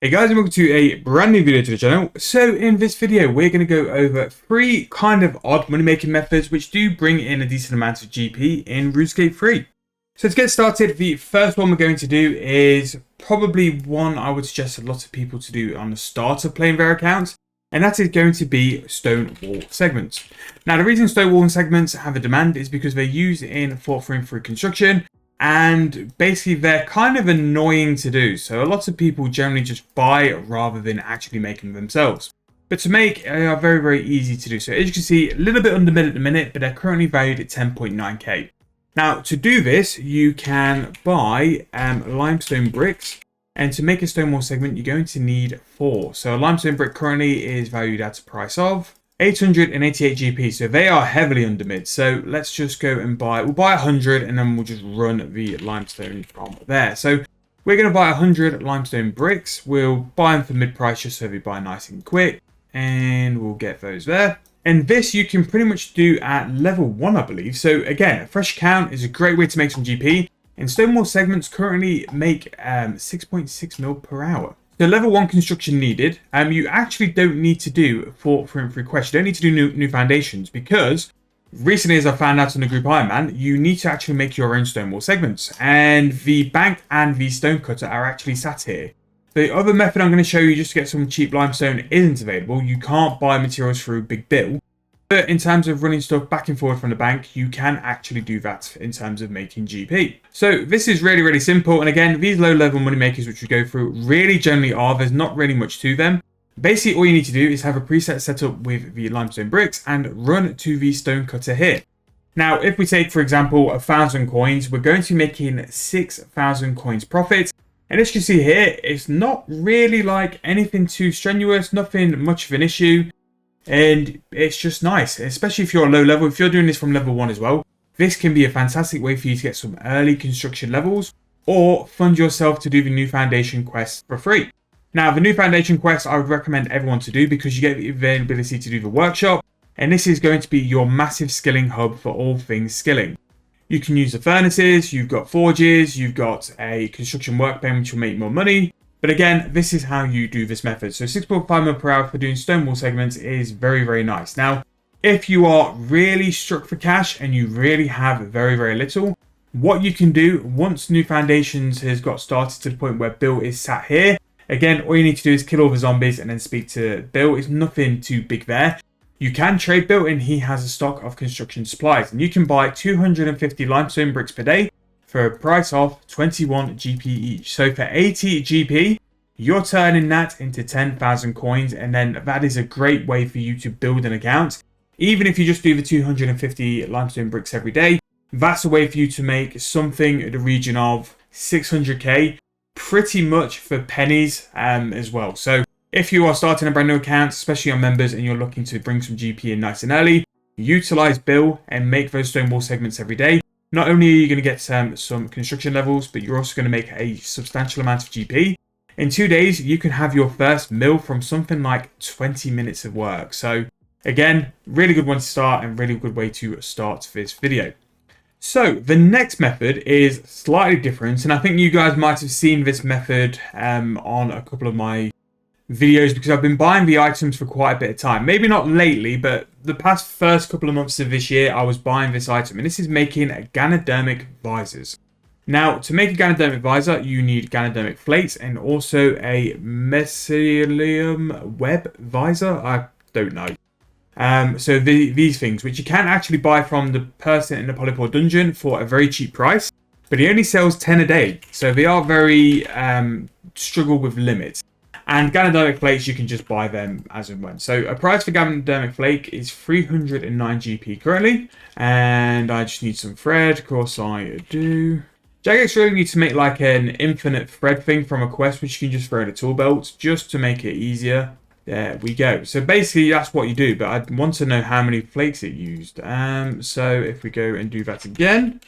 Hey guys, and welcome to a brand new video to the channel. So in this video, we're going to go over 3 kind of odd money making methods which do bring in a decent amount of GP in Runescape 3. So to get started, the first one we're going to do is probably one I would suggest a lot of people to do on the start of playing their accounts, and that is going to be stonewall segments. Now the reason stonewall segments have a demand is because they're used in Fort Free construction. And basically they're kind of annoying to do. So a lot of people generally just buy rather than actually making them themselves. But to make, they are very, very easy to do. So as you can see, a little bit under mid at the minute, but they're currently valued at 10.9k. Now to do this, you can buy limestone bricks. And to make a stonewall segment, you're going to need 4. So a limestone brick currently is valued at a price of 888 GP, so they are heavily under mid. So let's just go and we'll buy 100 and then we'll just run the limestone from there. So we're going to buy 100 limestone bricks. We'll buy them for mid price just so they buy nice and quick, and we'll get those there. And this you can pretty much do at level 1, I believe. So again, a fresh account is a great way to make some GP, and stonewall segments currently make 6.6 mil per hour. The level 1 construction needed, you actually don't need to do for request. You don't need to do new foundations, because recently, as I found out on the group Iron Man, you need to actually make your own stonewall segments. And the bank and the stone cutter are actually sat here. The other method I'm going to show you just to get some cheap limestone isn't available. You can't buy materials through Big Bill. But in terms of running stuff back and forward from the bank, you can actually do that in terms of making GP. So this is really, really simple. And again, these low-level money makers which we go through really generally are, there's not really much to them. Basically, all you need to do is have a preset set up with the limestone bricks and run to the stone cutter here. Now, if we take, for example, 1,000 coins, we're going to be making 6,000 coins profit. And as you can see here, it's not really like anything too strenuous, nothing much of an issue. And it's just nice, especially if you're a low level. If you're doing this from level 1 as well, this can be a fantastic way for you to get some early construction levels or fund yourself to do the new foundation quest for free. Now, the new foundation quest I would recommend everyone to do because you get the availability to do the workshop, and this is going to be your massive skilling hub for all things skilling. You can use the furnaces, you've got forges, you've got a construction workbench which will make more money. But again, this is how you do this method. So 6.5 mil per hour for doing stonewall segments is very, very nice. Now, if you are really struck for cash and you really have very, very little, what you can do once new foundations has got started to the point where Bill is sat here, again, all you need to do is kill all the zombies and then speak to Bill. It's nothing too big there. You can trade Bill and he has a stock of construction supplies, and you can buy 250 limestone bricks per day for a price of 21 GP each. So for 80 GP, you're turning that into 10,000 coins, and then that is a great way for you to build an account. Even if you just do the 250 limestone bricks every day, that's a way for you to make something in the region of 600k, pretty much for pennies as well. So if you are starting a brand new account, especially on members, and you're looking to bring some GP in nice and early, utilize Bill and make those stonewall segments every day. Not only are you going to get some construction levels, but you're also going to make a substantial amount of GP. In 2 days, you can have your first mill from something like 20 minutes of work. So again, really good one to start and really good way to start this video. So the next method is slightly different, and I think you guys might have seen this method on a couple of my videos because I've been buying the items for quite a bit of time. Maybe not lately, but the past first couple of months of this year, I was buying this item, and this is making ganodermic visors. Now, to make a ganodermic visor, you need ganodermic plates and also a mycelium web visor. I don't know. So these things, which you can actually buy from the person in the Polypore dungeon for a very cheap price, but he only sells 10 a day. So they are very struggle with limits. And ganodermic flakes, you can just buy them as and when. So a price for ganodermic flake is 309 GP currently. And I just need some thread. Of course I do. Jagex really needs to make like an infinite thread thing from a quest, which you can just throw in a tool belt just to make it easier. There we go. So basically that's what you do, but I want to know how many flakes it used. So if we go and do that again,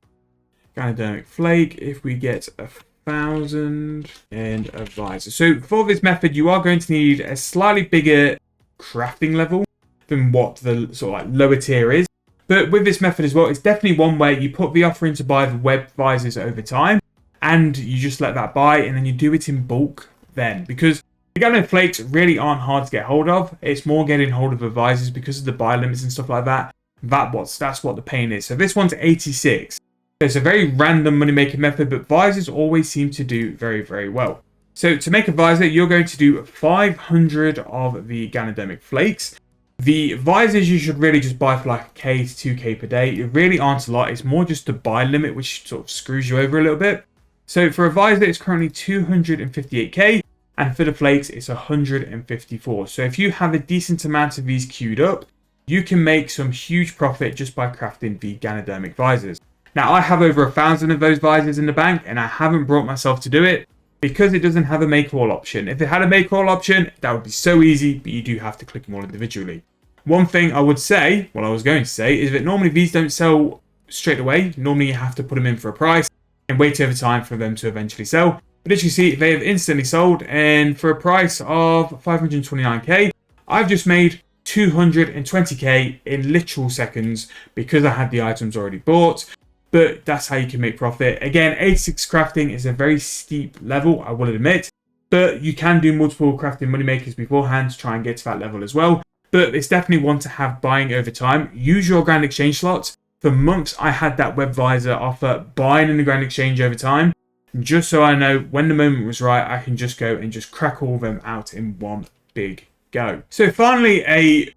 ganodermic flake, if we get 1,000 and a visor. So for this method, you are going to need a slightly bigger crafting level than what the sort of like lower tier is. But with this method as well, it's definitely one where you put the offer in to buy the web visors over time, and you just let that buy, and then you do it in bulk then. Because The Gano flakes really aren't hard to get hold of. It's more getting hold of advisors because of the buy limits and stuff like that. That's what the pain is. So this one's 86. It's a very random money making method, but visors always seem to do very, very well. So to make a visor, you're going to do 500 of the ganodermic flakes. The visors you should really just buy for like K to 2K per day. It really aren't a lot. It's more just the buy limit, which sort of screws you over a little bit. So for a visor, it's currently 258K. And for the flakes, it's 154. So if you have a decent amount of these queued up, you can make some huge profit just by crafting the ganodermic visors. Now, I have over 1,000 of those visors in the bank, and I haven't brought myself to do it because it doesn't have a make all option. If it had a make all option, that would be so easy, but you do have to click them all individually. One thing I would say, what I was going to say, is that normally these don't sell straight away. Normally you have to put them in for a price and wait over time for them to eventually sell. But as you see, they have instantly sold, and for a price of 529K, I've just made 220K in literal seconds because I had the items already bought. But that's how you can make profit. Again, 86 crafting is a very steep level, I will admit. But you can do multiple crafting moneymakers beforehand to try and get to that level as well. But it's definitely one to have buying over time. Use your Grand Exchange slots. For months, I had that web visor offer buying in the Grand Exchange over time. Just so I know when the moment was right, I can just go and just crack all of them out in one big go. So finally, a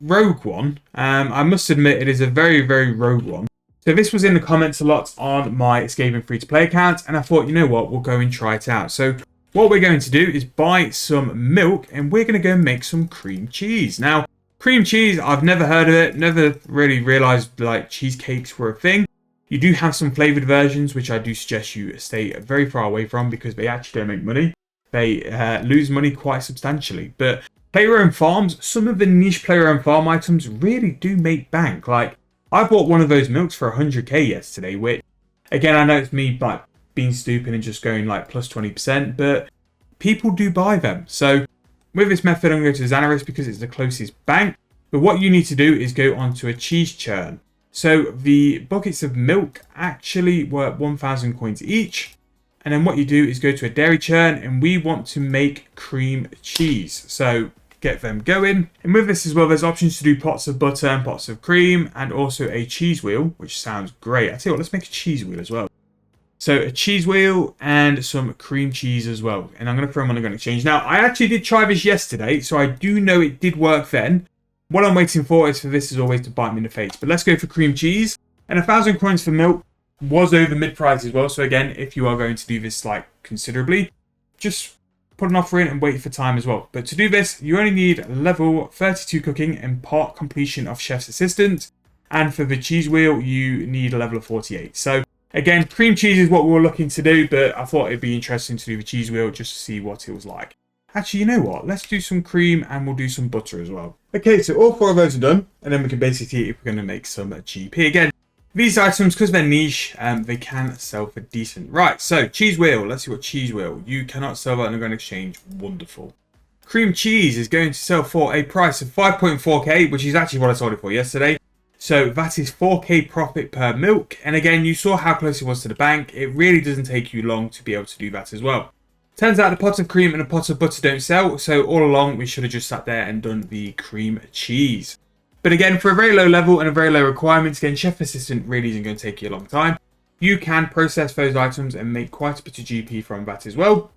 rogue one. I must admit, it is a very, very rogue one. So this was in the comments a lot on my Escaping Free-to-Play account, and I thought, you know what, we'll go and try it out. So what we're going to do is buy some milk, and we're going to go and make some cream cheese. Now, cream cheese, I've never heard of it, never really realised like cheesecakes were a thing. You do have some flavoured versions, which I do suggest you stay very far away from because they actually don't make money. They lose money quite substantially. But player-owned farms, some of the niche player-owned farm items really do make bank. Like, I bought one of those milks for 100K yesterday, which, again, I know it's me like being stupid and just going like plus 20%, but people do buy them. So with this method, I'm going to go to Xanaris because it's the closest bank. But what you need to do is go onto a cheese churn. So the buckets of milk actually were 1,000 coins each. And then what you do is go to a dairy churn, and we want to make cream cheese. So get them going. And with this as well, there's options to do pots of butter and pots of cream, and also a cheese wheel, which sounds great. I tell you what, let's make a cheese wheel as well. So a cheese wheel and some cream cheese as well. And I'm going to throw them on the Grand Exchange. Now, I actually did try this yesterday, so I do know it did work then. What I'm waiting for is for this as always to bite me in the face. But let's go for cream cheese. And 1,000 coins for milk was over mid-price as well. So again, if you are going to do this like considerably, just put an offer in and wait for time as well. But to do this, you only need level 32 cooking and part completion of chef's assistant. And for the cheese wheel, you need a level of 48. So again, cream cheese is what we were looking to do, but I thought it'd be interesting to do the cheese wheel just to see what it was like. Actually, you know what? Let's do some cream and we'll do some butter as well. Okay, so all 4 of those are done. And then we can basically see if we're going to make some GP. Again, these items, because they're niche, they can sell for decent. Right, so cheese wheel. Let's see what cheese wheel. You cannot sell that on the Grand Exchange. Wonderful. Cream cheese is going to sell for a price of 5.4K, which is actually what I sold it for yesterday. So that is 4K profit per milk. And again, you saw how close it was to the bank. It really doesn't take you long to be able to do that as well. Turns out the pot of cream and the pot of butter don't sell, so all along we should have just sat there and done the cream cheese. But again, for a very low level and a very low requirement, again, Chef Assistant really isn't going to take you a long time. You can process those items and make quite a bit of GP from that as well.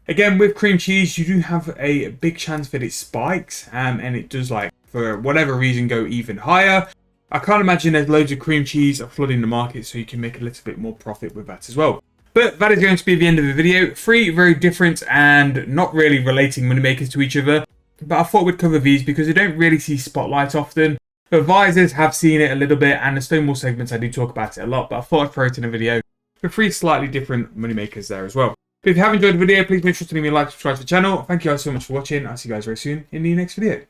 Again, with cream cheese, you do have a big chance that it spikes, and it does, like, for whatever reason, go even higher. I can't imagine there's loads of cream cheese flooding the market, so you can make a little bit more profit with that as well. But that is going to be the end of the video. 3 very different and not really relating moneymakers to each other. But I thought we'd cover these because I don't really see spotlight often. The visors have seen it a little bit, and the stonewall segments I do talk about it a lot. But I thought I'd throw it in a video for 3 slightly different moneymakers there as well. But if you have enjoyed the video, please make sure to leave me a like, subscribe to the channel. Thank you guys so much for watching. I'll see you guys very soon in the next video.